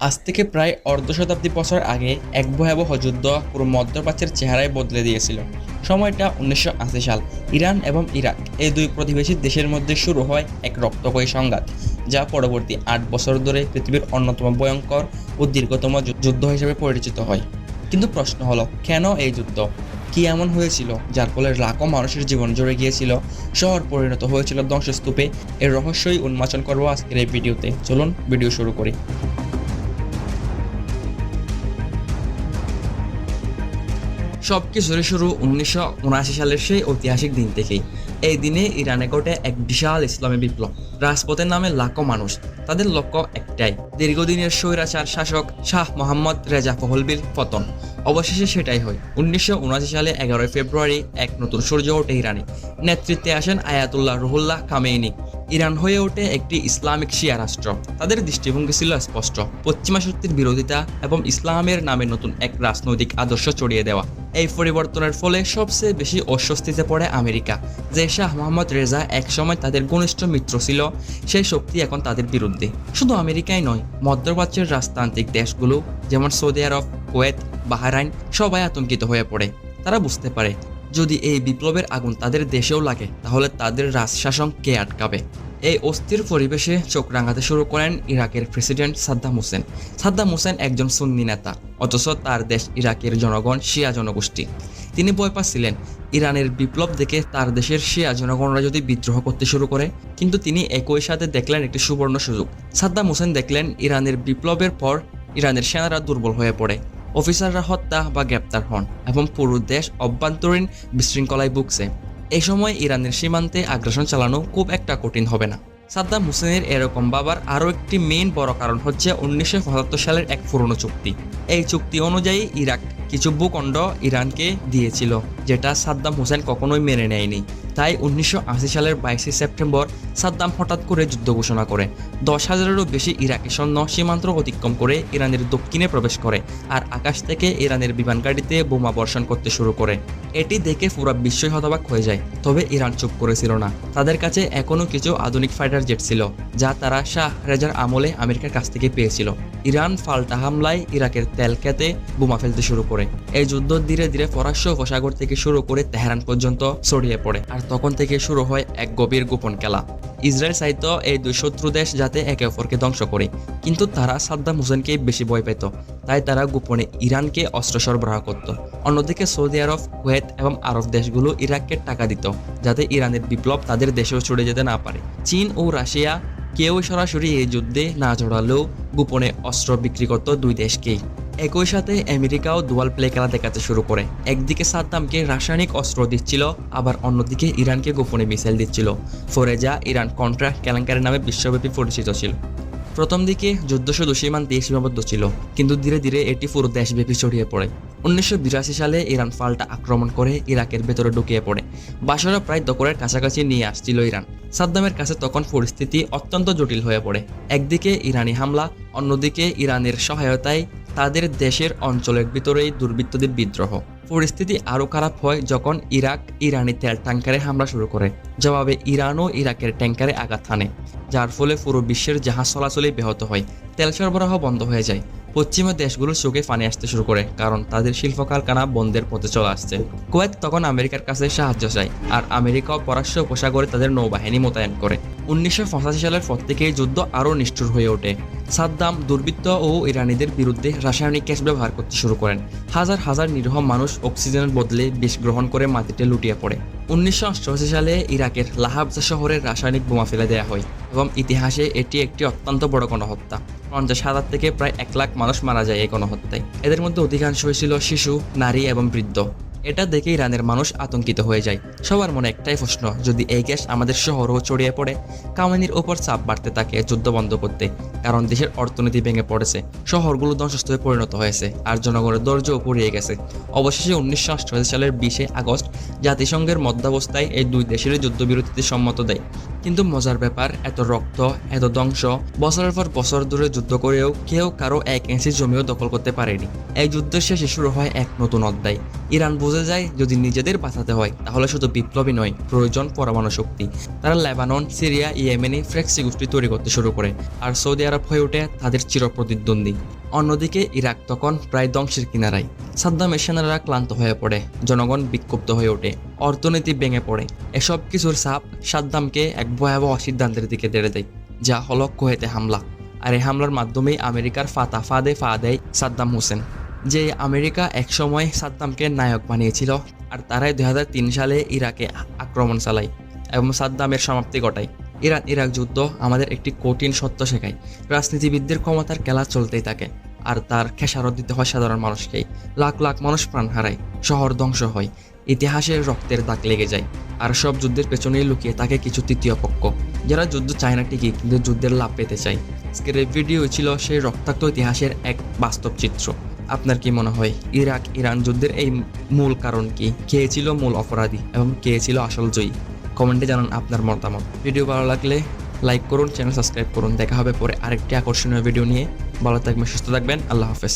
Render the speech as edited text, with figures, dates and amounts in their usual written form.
আজ থেকে প্রায় অর্ধ শতাব্দী বছর আগে এক ভয়াবহ যুদ্ধ পুরো মধ্যপ্রাচ্যের চেহারায় বদলে দিয়েছিল। সময়টা 1980 সাল। ইরান এবং ইরাক এই দুই প্রতিবেশী দেশের মধ্যে শুরু হয় এক রক্তক্ষয়ী সংঘাত, যা পরবর্তী 8 বছর ধরে পৃথিবীর অন্যতম ভয়ঙ্কর ও দীর্ঘতম যুদ্ধ হিসেবে পরিচিত হয়। কিন্তু প্রশ্ন হলো, কেন এই যুদ্ধ? কি এমন হয়েছিল যার ফলে লাখো মানুষের জীবন জুড়ে গিয়েছিল, শহর পরিণত হয়েছিল ধ্বংসস্তূপে? এর রহস্যই উন্মোচন করবো আজকের এই ভিডিওতে। চলুন ভিডিও শুরু করি। সবকিছুরই শুরু 1979 সালের সেই ঐতিহাসিক দিন থেকেই। এই দিনে ইরানে ঘটে এক বিশাল ইসলামী বিপ্লব। রাজপথের নামে লাখো মানুষ, তাদের লক্ষ্য একটাই, দীর্ঘদিনের স্বৈরাচার শাসক শাহ মোহাম্মদ রেজা পাহলভির পতন। অবশেষে সেটাই হয়। 1979 সালে 11 ফেব্রুয়ারি এক নতুন সূর্য ওঠে ইরানে। নেতৃত্বে আসেন আয়াতুল্লাহ রুহুল্লাহ খামেইনি। ইরান হয়ে ওঠে একটি ইসলামিক শিয়া রাষ্ট্র। তাদের দৃষ্টিভঙ্গি ছিল স্পষ্ট, পশ্চিমা শক্তির বিরোধিতা এবং ইসলামের নামে নতুন এক রাজনৈতিক আদর্শ ছড়িয়ে দেওয়া। এই পরিবর্তনের ফলে সবচেয়ে বেশি অস্বস্তিতে পড়ে আমেরিকা, যে শাহ মোহাম্মদ রেজা একসময় তাদের ঘনিষ্ঠ মিত্র ছিল, সেই শক্তি এখন তাদের বিরুদ্ধে। শুধু আমেরিকাই নয়, মধ্যপ্রাচ্যের রাজতান্ত্রিক দেশগুলো যেমন সৌদি আরব, কুয়েত, বাহরাইন সবাই আতঙ্কিত হয়ে পড়ে। তারা বুঝতে পারে, যদি এই বিপ্লবের আগুন তাদের দেশেও লাগে তাহলে তাদের রাজশাসন কে আটকাবে? এই অস্থির পরিবেশে চোখ রাঙাতে শুরু করেন ইরাকের প্রেসিডেন্ট সাদ্দাম হোসেন। সাদ্দাম হোসেন একজন সুন্নি নেতা, অথচ তার দেশ ইরাকের জনগণ শিয়া জনগোষ্ঠী। তিনি ভয় পাচ্ছিলেন ইরানের বিপ্লব দেখে তার দেশের শিয়া জনগণরা যদি বিদ্রোহ করতে শুরু করে। কিন্তু তিনি একই সাথে দেখলেন একটি সুবর্ণ সুযোগ। সাদ্দাম হোসেন দেখলেন ইরানের বিপ্লবের পর ইরানের সেনারা দুর্বল হয়ে পড়ে, অফিসাররা হত্যা বা গ্রেপ্তার হন এবং পুরো দেশ অভ্যন্তরীণ বিশৃঙ্খলায় ভুগছে। এই সময় ইরানের সীমান্তে আগ্রাসন চালানো খুব একটা কঠিন হবে না। সাদ্দাম হোসেনের এরকম ভাবার আরও একটি মেইন বড় কারণ হচ্ছে 1975 সালের এক পুরনো চুক্তি। এই চুক্তি অনুযায়ী ইরাক কিছু ভূখণ্ড ইরানকে দিয়েছিল, যেটা সাদ্দাম হোসেন কখনোই মেনে নেয়নি। তাই 1980 সালের 22 সেপ্টেম্বর সাদ্দাম হঠাৎ করে যুদ্ধ ঘোষণা করে। 10,000-এরও বেশি ইরাকি সৈন্য সীমান্ত অতিক্রম করে ইরানের দক্ষিণে প্রবেশ করে আর আকাশ থেকে ইরানের বিমানগাড়িতে বোমা বর্ষণ করতে শুরু করে। এটি দেখে পুরো বিশ্বই হতবাক হয়ে যায়। তবে ইরান চুপ করেছিল না। তাদের কাছে এখনও কিছু আধুনিক ফাইটার জেট ছিল, যা তারা শাহ রেজার আমলে আমেরিকার কাছ থেকে পেয়েছিল। ইরান পাল্টা হামলায় ইরাকের তেল খেতে বোমা ফেলতে শুরু করে। এই যুদ্ধ ধীরে ধীরে ফরাসি উপসাগর থেকে শুরু করে তেহরান পর্যন্ত ছড়িয়ে পড়ে। আর তখন থেকে শুরু হয় এক গভীর গোপন খেলা। ইসরায়েল চাইতো এই দুই শত্রু দেশ যাতে একে অপরকে ধ্বংস করে, কিন্তু তারা সাদ্দাম হোসেনকেই বেশি ভয় পেত। তাই তারা গোপনে ইরানকে অস্ত্র সরবরাহ করত। অন্যদিকে সৌদি আরব, কুয়েত এবং আরব দেশগুলো ইরাককে টাকা দিত, যাতে ইরানের বিপ্লব তাদের দেশেও ছড়িয়ে যেতে না পারে। চীন ও রাশিয়া কেউ সরাসরি এই যুদ্ধে না জড়ালেও গোপনে অস্ত্র বিক্রি করত দুই দেশকেই। একই সাথে আমেরিকাও দুয়াল প্লে খেলা দেখাতে শুরু করে। একদিকে সাদ্দামকে রাসায়নিক অস্ত্র দিচ্ছিল, আবার অন্যদিকে ইরানকে গোপনে মিসাইল দিচ্ছিল। ফলে যা ইরান কন্ট্রা কেলেঙ্কারির নামে বিশ্বব্যাপী পরিচিত ছিল। প্রথম দিকে যুদ্ধ শুধু সীমান্তে সীমাবদ্ধ ছিল, কিন্তু ধীরে ধীরে এটি পুরো দেশব্যাপী ছড়িয়ে পড়ে। 1982 সালে ইরান পাল্টা আক্রমণ করে ইরাকের ভেতরে ঢুকিয়ে পড়ে। বাসরা প্রায় দখলের কাছাকাছি নিয়ে আসছিল ইরান। সাদ্দামের কাছে তখন পরিস্থিতি অত্যন্ত জটিল হয়ে পড়ে। একদিকে ইরানি হামলা, অন্যদিকে ইরানের সহায়তায় তাদের দেশের অঞ্চলের ভিতরেই দুর্বৃত্তদের বিদ্রোহ। পরিস্থিতি আরও খারাপ হয় যখন ইরাক ইরানি তেল ট্যাঙ্কারে হামলা শুরু করে। জবাবে ইরানও ইরাকের ট্যাঙ্কারে আঘাত হানে, যার ফলে পুরো বিশ্বের জাহাজ চলাচলই ব্যাহত হয়। তেল সরবরাহ বন্ধ হয়ে যায়। পশ্চিমা দেশগুলোর চোখে পানি আসতে শুরু করে, কারণ তাদের শিল্প কারখানা বন্ধের পথে চলে আসছে। কুয়েত তখন আমেরিকার কাছে সাহায্য চায়, আর আমেরিকাও পরস্য উপসাগরে তাদের নৌবাহিনী মোতায়েন করে। 1985 সালের পর থেকে যুদ্ধ আরও নিষ্ঠুর হয়ে ওঠে। সাদ্দাম দুর্বৃত্ত ও ইরানিদের বিরুদ্ধে রাসায়নিক গ্যাস ব্যবহার করতে শুরু করেন। হাজার হাজার নিরীহ মানুষ অক্সিজেনের বদলে বিষ গ্রহণ করে মাটিতে লুটিয়ে পড়ে। 1988 সালে ইরাকের লাহাবজা শহরে রাসায়নিক বোমা ফেলে দেওয়া হয় এবং ইতিহাসে এটি একটি অত্যন্ত বড় গণহত্যা। 50,000 থেকে প্রায় 1 লাখ মানুষ মারা যায় এই গণহত্যায়। এদের মধ্যে অধিকাংশই ছিল শিশু, নারী এবং বৃদ্ধ। এটা দেখে ইরানের মানুষ আতঙ্কিত হয়ে যায়। সবার মনে একটাই প্রশ্ন, যদি এই গ্যাস আমাদের শহরও ছড়িয়ে পড়ে? খামেনির ওপর চাপ বাড়তে থাকে যুদ্ধ বন্ধ করতে, কারণ দেশের অর্থনীতি ভেঙে পড়েছে, শহরগুলো ধ্বংসস্তূপে পরিণত হয়েছে, আর জনগণের ধৈর্যও ফুরিয়ে গেছে। অবশেষে 1988 সালের 20 আগস্ট জাতিসংঘের মধ্যাবস্থায় এই দুই দেশের যুদ্ধবিরতিতে সম্মত দেয়। কিন্তু মজার ব্যাপার, এত রক্ত, এত ধ্বংস, বছরের পর বছর ধরে যুদ্ধ করেও কেউ কারো 1 ইঞ্চি জমিও দখল করতে পারেনি। এই যুদ্ধের শেষে শুরু হয় এক নতুন অধ্যায়। ইরান বুঝে যায় যদি নিজেদের বাঁচাতে হয় তাহলে শুধু বিপ্লবী নয়, প্রয়োজন পরমাণু শক্তি। তারা লেবানন, সিরিয়া, ইয়েমেনি ফ্লেক্সি গোষ্ঠী তৈরি করতে শুরু করে, আর সৌদি আরব হয়ে ওঠে তাদের চিরপ্রতিদ্বন্দ্বী। অন্যদিকে ইরাক তখন প্রায় ধ্বংসের কিনারায়। সাদ্দামের সেনারা ক্লান্ত হয়ে পড়ে, জনগণ বিক্ষুব্ধ হয়ে ওঠে, অর্থনীতি ভেঙে পড়ে। এসব কিছুর চাপ সাদ্দামকে এক ভয়াবহ সিদ্ধান্তের দিকে টেনে দেয়, যা হলো কুয়েতে হামলা। আর এই হামলার মাধ্যমেই আমেরিকার ফাঁদে পা দেয় সাদ্দাম হোসেন। যে আমেরিকা একসময় সাদ্দামকে নায়ক বানিয়েছিল, আর তারাই 2003 সালে ইরাকে আক্রমণ চালায় এবং সাদ্দামের সমাপ্তি ঘটায়। ইরাক যুদ্ধ আমাদের একটি কঠিন সত্য শেখায়, রাজনীতিবিদদের ক্ষমতার খেলা চলতেই থাকে, আর তার খেসারত দিতে হয় সাধারণ মানুষকেই। লাখ লাখ মানুষ প্রাণ হারায়, শহর ধ্বংস হয়, ইতিহাসের রক্তের দাগ লেগে যায়। আর সব যুদ্ধের পেছনেই লুকিয়ে থাকে কিছু তৃতীয় পক্ষ, যারা যুদ্ধ চায় না ঠিকই, কিন্তু যুদ্ধের লাভ পেতে চায়। আজকের এই ভিডিও ছিল সেই রক্তাক্ত ইতিহাসের এক বাস্তব চিত্র। আপনার কি মনে হয় ইরান যুদ্ধের এই মূল কারণ কি? কে ছিল মূল অপরাধী এবং কে ছিল আসল জয়ী? কমেন্টে জানান আপনার মতামত। ভিডিও ভালো লাগলে লাইক করুন, চ্যানেল সাবস্ক্রাইব করুন। দেখা হবে পরে আরেকটি আকর্ষণীয় ভিডিও নিয়ে। ভালো থাকবেন, সুস্থ থাকবেন। আল্লাহ হাফেজ।